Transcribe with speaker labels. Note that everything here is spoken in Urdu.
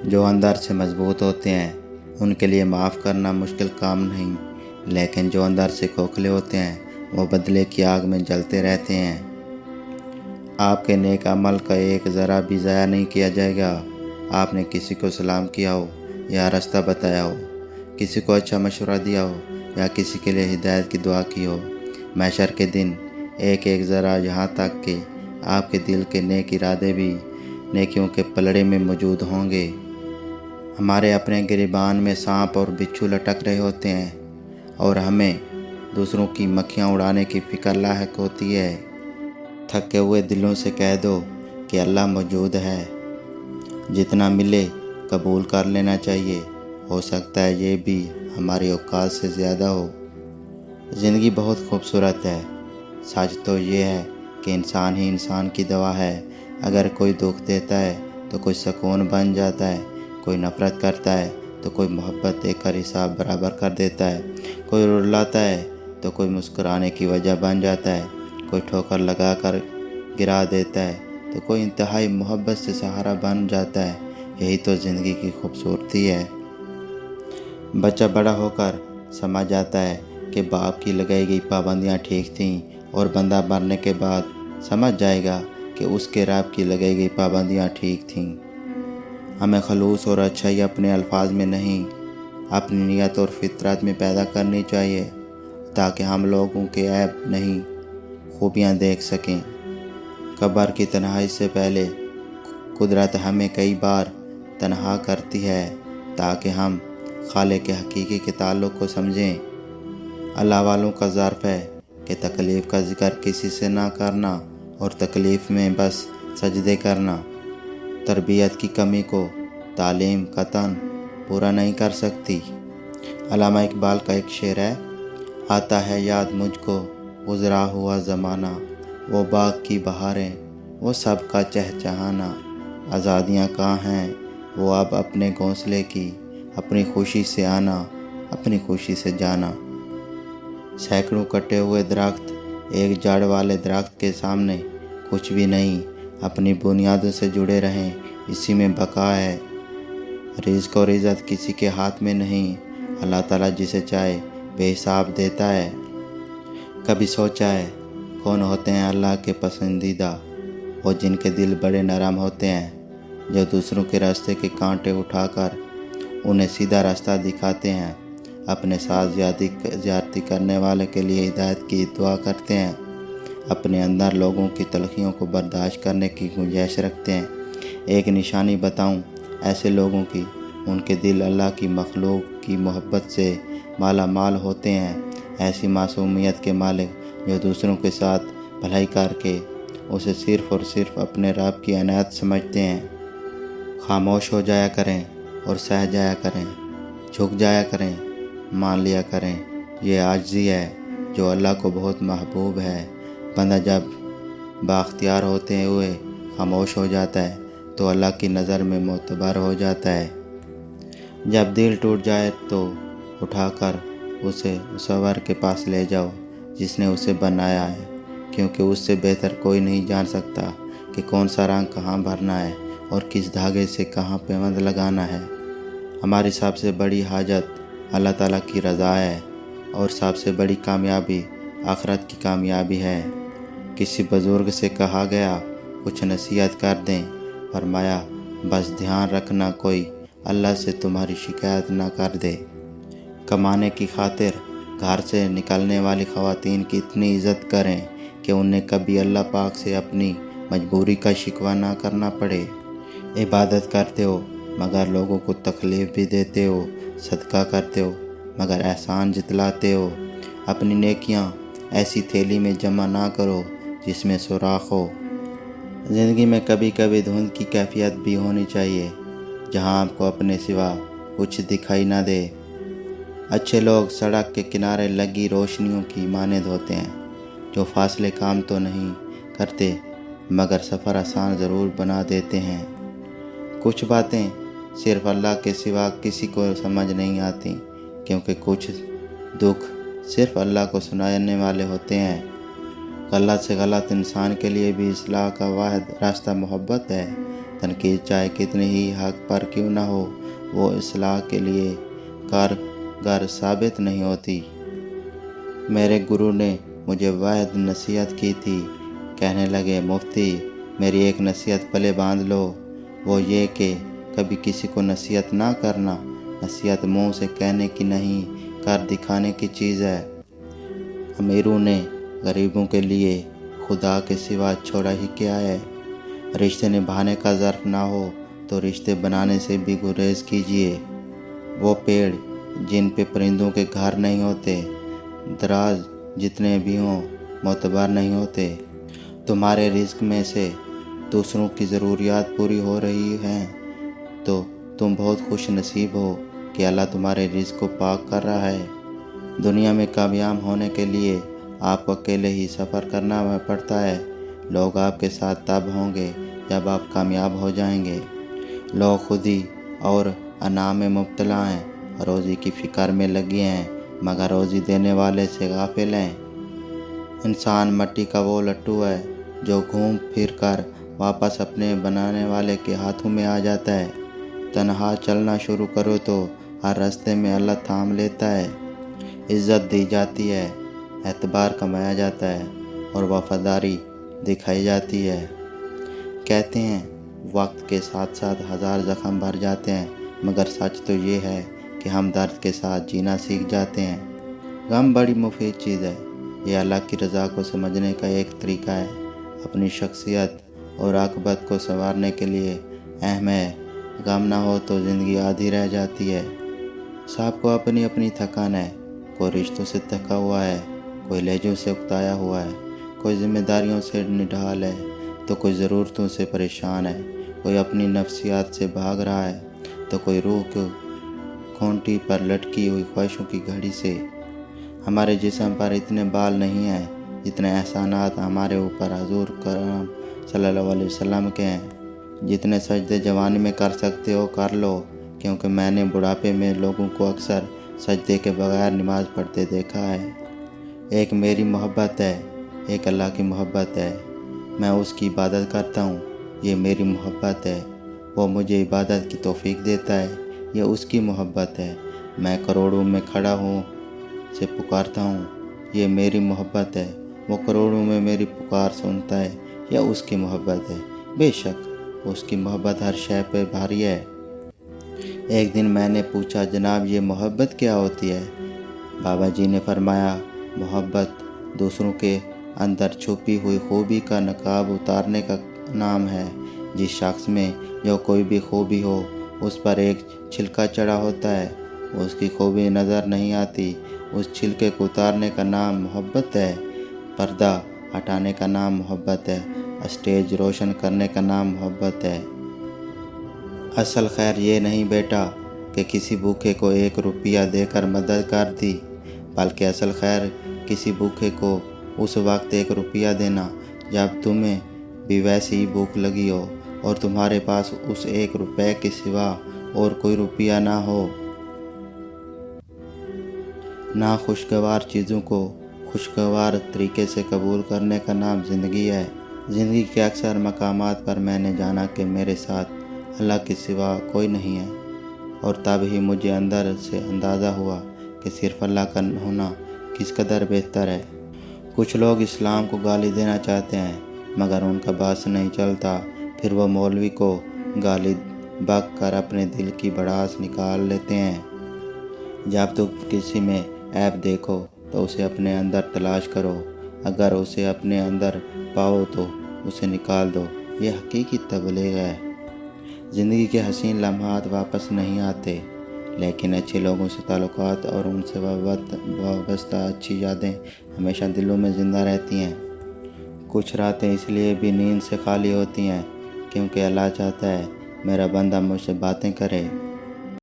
Speaker 1: جو اندر سے مضبوط ہوتے ہیں ان کے لیے معاف کرنا مشکل کام نہیں، لیکن جو اندر سے کھوکھلے ہوتے ہیں وہ بدلے کی آگ میں جلتے رہتے ہیں۔ آپ کے نیک عمل کا ایک ذرا بھی ضائع نہیں کیا جائے گا۔ آپ نے کسی کو سلام کیا ہو یا راستہ بتایا ہو، کسی کو اچھا مشورہ دیا ہو یا کسی کے لیے ہدایت کی دعا کی ہو، محشر کے دن ایک ایک ذرا، یہاں تک کہ آپ کے دل کے نیک ارادے بھی نیکیوں کے پلڑے میں موجود ہوں گے۔ ہمارے اپنے گریبان میں سانپ اور بچھو لٹک رہے ہوتے ہیں اور ہمیں دوسروں کی مکھیاں اڑانے کی فکر لاحق ہوتی ہے۔ تھکے ہوئے دلوں سے کہہ دو کہ اللہ موجود ہے۔ جتنا ملے قبول کر لینا چاہیے، ہو سکتا ہے یہ بھی ہماری اوقات سے زیادہ ہو۔ زندگی بہت خوبصورت ہے۔ سچ تو یہ ہے کہ انسان ہی انسان کی دوا ہے۔ اگر کوئی دکھ دیتا ہے تو کوئی سکون بن جاتا ہے، کوئی نفرت کرتا ہے تو کوئی محبت دے کر حساب برابر کر دیتا ہے، کوئی رلاتا ہے تو کوئی مسکرانے کی وجہ بن جاتا ہے، کوئی ٹھوکر لگا کر گرا دیتا ہے تو کوئی انتہائی محبت سے سہارا بن جاتا ہے۔ یہی تو زندگی کی خوبصورتی ہے۔ بچہ بڑا ہو کر سمجھ جاتا ہے کہ باپ کی لگائی گئی پابندیاں ٹھیک تھیں، اور بندہ مرنے کے بعد سمجھ جائے گا کہ اس کے رب کی لگائی گئی پابندیاں ٹھیک تھیں۔ ہمیں خلوص اور اچھائی اپنے الفاظ میں نہیں، اپنی نیت اور فطرت میں پیدا کرنی چاہیے، تاکہ ہم لوگوں کے عیب نہیں خوبیاں دیکھ سکیں۔ قبر کی تنہائی سے پہلے قدرت ہمیں کئی بار تنہا کرتی ہے تاکہ ہم خالق کے حقیقی کے تعلق کو سمجھیں۔ اللہ والوں کا ظرف ہے کہ تکلیف کا ذکر کسی سے نہ کرنا اور تکلیف میں بس سجدے کرنا۔ تربیت کی کمی کو تعلیم قطعاً پورا نہیں کر سکتی۔ علامہ اقبال کا ایک شعر ہے، آتا ہے یاد مجھ کو گزرا ہوا زمانہ، وہ باغ کی بہاریں وہ سب کا چہچہانا، آزادیاں کہاں ہیں وہ اب اپنے گھونسلے کی، اپنی خوشی سے آنا اپنی خوشی سے جانا۔ سینکڑوں کٹے ہوئے درخت ایک جڑ والے درخت کے سامنے کچھ بھی نہیں، اپنی بنیادوں سے جڑے رہیں، اسی میں بقا ہے۔ رزق اور عزت کسی کے ہاتھ میں نہیں، اللہ تعالیٰ جسے چاہے بے حساب دیتا ہے۔ کبھی سوچا ہے کون ہوتے ہیں اللہ کے پسندیدہ؟ وہ جن کے دل بڑے نرم ہوتے ہیں، جو دوسروں کے راستے کے کانٹے اٹھا کر انہیں سیدھا راستہ دکھاتے ہیں، اپنے ساتھ زیادتی کرنے والے کے لیے ہدایت کی دعا کرتے ہیں، اپنے اندر لوگوں کی تلخیوں کو برداشت کرنے کی گنجائش رکھتے ہیں۔ ایک نشانی بتاؤں ایسے لوگوں کی، ان کے دل اللہ کی مخلوق کی محبت سے مالا مال ہوتے ہیں، ایسی معصومیت کے مالک جو دوسروں کے ساتھ بھلائی کر کے اسے صرف اور صرف اپنے رب کی عنایت سمجھتے ہیں۔ خاموش ہو جایا کریں اور سہ جایا کریں، جھک جایا کریں، مان لیا کریں، یہ عاجزی ہے جو اللہ کو بہت محبوب ہے۔ بندہ جب بااختیار ہوتے ہوئے خاموش ہو جاتا ہے تو اللہ کی نظر میں معتبر ہو جاتا ہے۔ جب دل ٹوٹ جائے تو اٹھا کر اسے مصور کے پاس لے جاؤ جس نے اسے بنایا ہے، کیونکہ اس سے بہتر کوئی نہیں جان سکتا کہ کون سا رنگ کہاں بھرنا ہے اور کس دھاگے سے کہاں پیوند لگانا ہے۔ ہماری سب سے بڑی حاجت اللہ تعالیٰ کی رضا ہے، اور سب سے بڑی کامیابی آخرت کی کامیابی ہے۔ کسی بزرگ سے کہا گیا کچھ نصیحت کر دیں، فرمایا بس دھیان رکھنا کوئی اللہ سے تمہاری شکایت نہ کر دے۔ کمانے کی خاطر گھر سے نکلنے والی خواتین کی اتنی عزت کریں کہ انہیں کبھی اللہ پاک سے اپنی مجبوری کا شکوہ نہ کرنا پڑے۔ عبادت کرتے ہو مگر لوگوں کو تکلیف بھی دیتے ہو، صدقہ کرتے ہو مگر احسان جتلاتے ہو۔ اپنی نیکیاں ایسی تھیلی میں جمع نہ کرو جس میں سوراخ ہو۔ زندگی میں کبھی کبھی دھند کی کیفیت بھی ہونی چاہیے، جہاں آپ کو اپنے سوا کچھ دکھائی نہ دے۔ اچھے لوگ سڑک کے کنارے لگی روشنیوں کی مانند ہوتے ہیں، جو فاصلے کام تو نہیں کرتے مگر سفر آسان ضرور بنا دیتے ہیں۔ کچھ باتیں صرف اللہ کے سوا کسی کو سمجھ نہیں آتی، کیونکہ کچھ دکھ صرف اللہ کو سنانے والے ہوتے ہیں۔ غلط سے غلط انسان کے لیے بھی اصلاح کا واحد راستہ محبت ہے۔ تنقید چاہے کتنی ہی حق پر کیوں نہ ہو وہ اصلاح کے لیے کارگر ثابت نہیں ہوتی۔ میرے گرو نے مجھے واحد نصیحت کی تھی، کہنے لگے مفتی میری ایک نصیحت پلے باندھ لو، وہ یہ کہ کبھی کسی کو نصیحت نہ کرنا۔ نصیحت منہ سے کہنے کی نہیں، کر دکھانے کی چیز ہے۔ امیروں نے غریبوں کے لیے خدا کے سوا چھوڑا ہی کیا ہے؟ رشتے نبھانے کا ظرف نہ ہو تو رشتے بنانے سے بھی گریز کیجیے۔ وہ پیڑ جن پہ پرندوں کے گھر نہیں ہوتے، دراز جتنے بھی ہوں معتبر نہیں ہوتے۔ تمہارے رزق میں سے دوسروں کی ضروریات پوری ہو رہی ہیں تو تم بہت خوش نصیب ہو کہ اللہ تمہارے رزق کو پاک کر رہا ہے۔ دنیا میں کامیاب ہونے کے لیے آپ کو اکیلے ہی سفر کرنا پڑتا ہے۔ لوگ آپ کے ساتھ تب ہوں گے جب آپ کامیاب ہو جائیں گے۔ لوگ خودی اور انا میں مبتلا ہیں، روزی کی فکر میں لگے ہیں مگر روزی دینے والے سے غافل ہیں۔ انسان مٹی کا وہ لٹو ہے جو گھوم پھر کر واپس اپنے بنانے والے کے ہاتھوں میں آ جاتا ہے۔ تنہا چلنا شروع کرو تو ہر راستے میں اللہ تھام لیتا ہے۔ عزت دی جاتی ہے، اعتبار کمایا جاتا ہے اور وفاداری دکھائی جاتی ہے۔ کہتے ہیں وقت کے ساتھ ساتھ ہزار زخم بھر جاتے ہیں مگر سچ تو یہ ہے کہ ہم درد کے ساتھ جینا سیکھ جاتے ہیں۔ غم بڑی مفید چیز ہے، یہ اللہ کی رضا کو سمجھنے کا ایک طریقہ ہے۔ اپنی شخصیت اور عاقبت کو سنوارنے کے لیے اہم ہے۔ غم نہ ہو تو زندگی آدھی رہ جاتی ہے۔ سب کو اپنی اپنی تھکان ہے، کوئی رشتوں سے تھکا ہوا ہے، کوئی لہجوں سے اکتایا ہوا ہے، کوئی ذمہ داریوں سے نڈھال ہے تو کوئی ضرورتوں سے پریشان ہے، کوئی اپنی نفسیات سے بھاگ رہا ہے تو کوئی روح کو کھونٹی پر لٹکی ہوئی خواہشوں کی گھڑی سے۔ ہمارے جسم پر اتنے بال نہیں ہیں جتنے احسانات ہمارے اوپر حضور کرم صلی اللہ علیہ وسلم کے ہیں۔ جتنے سجدے جوانی میں کر سکتے ہو کر لو، کیونکہ میں نے بڑھاپے میں لوگوں کو اکثر سجدے کے بغیر نماز پڑھتے دیکھا ہے۔ ایک میری محبت ہے، ایک اللہ کی محبت ہے۔ میں اس کی عبادت کرتا ہوں، یہ میری محبت ہے۔ وہ مجھے عبادت کی توفیق دیتا ہے، یہ اس کی محبت ہے۔ میں کروڑوں میں کھڑا ہوں سے پکارتا ہوں، یہ میری محبت ہے۔ وہ کروڑوں میں میری پکار سنتا ہے، یہ اس کی محبت ہے۔ بے شک اس کی محبت ہر شے پہ بھاری ہے۔ ایک دن میں نے پوچھا جناب یہ محبت کیا ہوتی ہے؟ بابا جی نے فرمایا محبت دوسروں کے اندر چھپی ہوئی خوبی کا نقاب اتارنے کا نام ہے۔ جس شخص میں جو کوئی بھی خوبی ہو اس پر ایک چھلکا چڑھا ہوتا ہے، اس کی خوبی نظر نہیں آتی، اس چھلکے کو اتارنے کا نام محبت ہے۔ پردہ ہٹانے کا نام محبت ہے، اسٹیج روشن کرنے کا نام محبت ہے۔ اصل خیر یہ نہیں بیٹا کہ کسی بھوکے کو 1 روپیہ دے کر مدد کر دی، بلکہ اصل خیر کسی بھوکے کو اس وقت 1 روپیہ دینا جب تمہیں بھی ویسی ہی بھوک لگی ہو اور تمہارے پاس اس 1 روپے کے سوا اور کوئی روپیہ نہ ہو۔ ناخوشگوار چیزوں کو خوشگوار طریقے سے قبول کرنے کا نام زندگی ہے۔ زندگی کے اکثر مقامات پر میں نے جانا کہ میرے ساتھ اللہ کے سوا کوئی نہیں ہے، اور تب ہی مجھے اندر سے اندازہ ہوا کہ صرف اللہ کا ہونا کس قدر بہتر ہے۔ کچھ لوگ اسلام کو گالی دینا چاہتے ہیں مگر ان کا بس نہیں چلتا، پھر وہ مولوی کو گالی بک کر اپنے دل کی بڑاس نکال لیتے ہیں۔ جب تم کسی میں عیب دیکھو تو اسے اپنے اندر تلاش کرو، اگر اسے اپنے اندر پاؤ تو اسے نکال دو، یہ حقیقی تبلیغ ہے۔ زندگی کے حسین لمحات واپس نہیں آتے، لیکن اچھے لوگوں سے تعلقات اور ان سے وابستہ اچھی یادیں ہمیشہ دلوں میں زندہ رہتی ہیں۔ کچھ راتیں اس لیے بھی نیند سے خالی ہوتی ہیں کیونکہ اللہ چاہتا ہے میرا بندہ مجھ سے باتیں کرے۔